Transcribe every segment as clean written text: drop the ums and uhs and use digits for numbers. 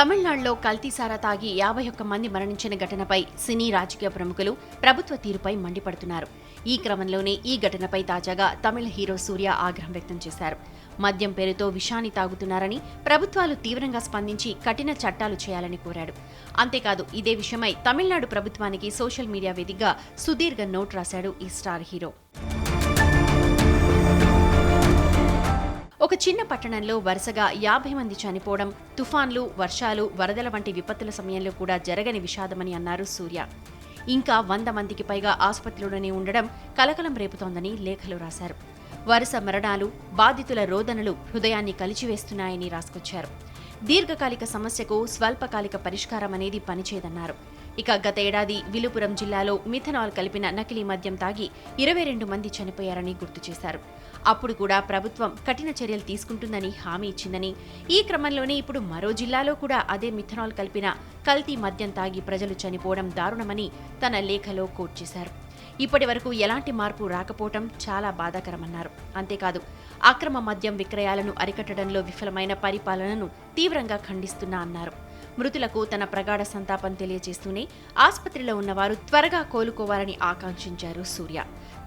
తమిళనాడులో కల్తీసారా తాగి 51 మంది మరణించిన ఘటనపై సినీ రాజకీయ ప్రముఖులు ప్రభుత్వ తీరుపై మండిపడుతున్నారు. ఈ క్రమంలోనే ఈ ఘటనపై తాజాగా తమిళ హీరో సూర్య ఆగ్రహం వ్యక్తం చేశారు. మద్యం పేరుతో విషాన్ని తాగుతున్నారని, ప్రభుత్వాలు తీవ్రంగా స్పందించి కఠిన చట్టాలు చేయాలని కోరాడు. అంతేకాదు, ఇదే విషయమై తమిళనాడు ప్రభుత్వానికి సోషల్ మీడియా వేదికగా సుదీర్ఘ నోట్ రాశాడు ఈ స్టార్ హీరో. ఒక చిన్న పట్టణంలో వరుసగా 50 మంది చనిపోవడం, తుఫాన్లు, వర్షాలు, వరదల వంటి విపత్తుల సమయంలో కూడా జరగని విషాదమని అన్నారు సూర్య. ఇంకా 100 మందికి పైగా ఆసుపత్రిలోనే ఉండడం కలకలం రేపుతోందని లేఖలు రాశారు. వరుస మరణాలు, బాధితుల రోదనలు హృదయాన్ని కలిచివేస్తున్నాయని రాసుకొచ్చారు. దీర్ఘకాలిక సమస్యకు స్వల్పకాలిక పరిష్కారం అనేది పనిచేయదన్నారు. ఇక గత ఏడాది విలుపురం జిల్లాలో మిథనాల్ కలిపిన నకిలీ మద్యం తాగి 22 మంది చనిపోయారని గుర్తు చేశారు. అప్పుడు కూడా ప్రభుత్వం కఠిన చర్యలు తీసుకుంటుందని హామీ ఇచ్చిందని, ఈ క్రమంలోనే ఇప్పుడు మరో జిల్లాలో కూడా అదే మిథనాల్ కలిపిన కల్తీ మద్యం తాగి ప్రజలు చనిపోవడం దారుణమని తన లేఖలో కోట్ చేశారు. ఇప్పటి వరకు ఎలాంటి మార్పు రాకపోవటం చాలా బాధాకరమన్నారు. అంతేకాదు, అక్రమ మద్యం విక్రయాలను అరికట్టడంలో విఫలమైన పరిపాలనను తీవ్రంగా ఖండిస్తున్నా అన్నారు. మృతులకు తన ప్రగాఢ సంతాపం తెలియజేస్తూనే ఆసుపత్రిలో ఉన్నవారు త్వరగా కోలుకోవాలని ఆకాంక్షించారు సూర్య.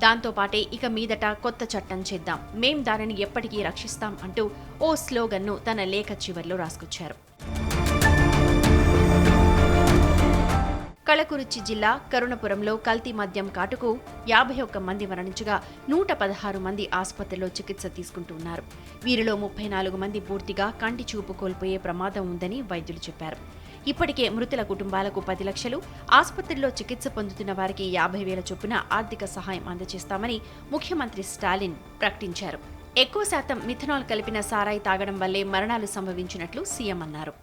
దాంతోపాటే ఇక మీదట కొత్త చట్టం చేద్దాం, మేం దానిని ఎప్పటికీ రక్షిస్తాం అంటూ ఓ స్లోగన్ను తన లేఖ చివర్లో రాసుకొచ్చారు. కళకురిచి జిల్లా కరుణపురంలో కల్తీ మద్యం కాటుకు 51 మంది మరణించగా 116 మంది ఆసుపత్రిలో చికిత్స తీసుకుంటున్నారు. వీరిలో 34 మంది పూర్తిగా కంటి చూపు కోల్పోయే ప్రమాదం ఉందని వైద్యులు చెప్పారు. ఇప్పటికే మృతుల కుటుంబాలకు 10 లక్షలు, ఆసుపత్రిలో చికిత్స పొందుతున్న వారికి 50,000 చొప్పున ఆర్థిక సహాయం అందజేస్తామని ముఖ్యమంత్రి స్టాలిన్ ప్రకటించారు. ఎక్కువ శాతం మిథనాల్ కలిపిన సారాయి తాగడం వల్లే మరణాలు సంభవించినట్లు సీఎం అన్నారు.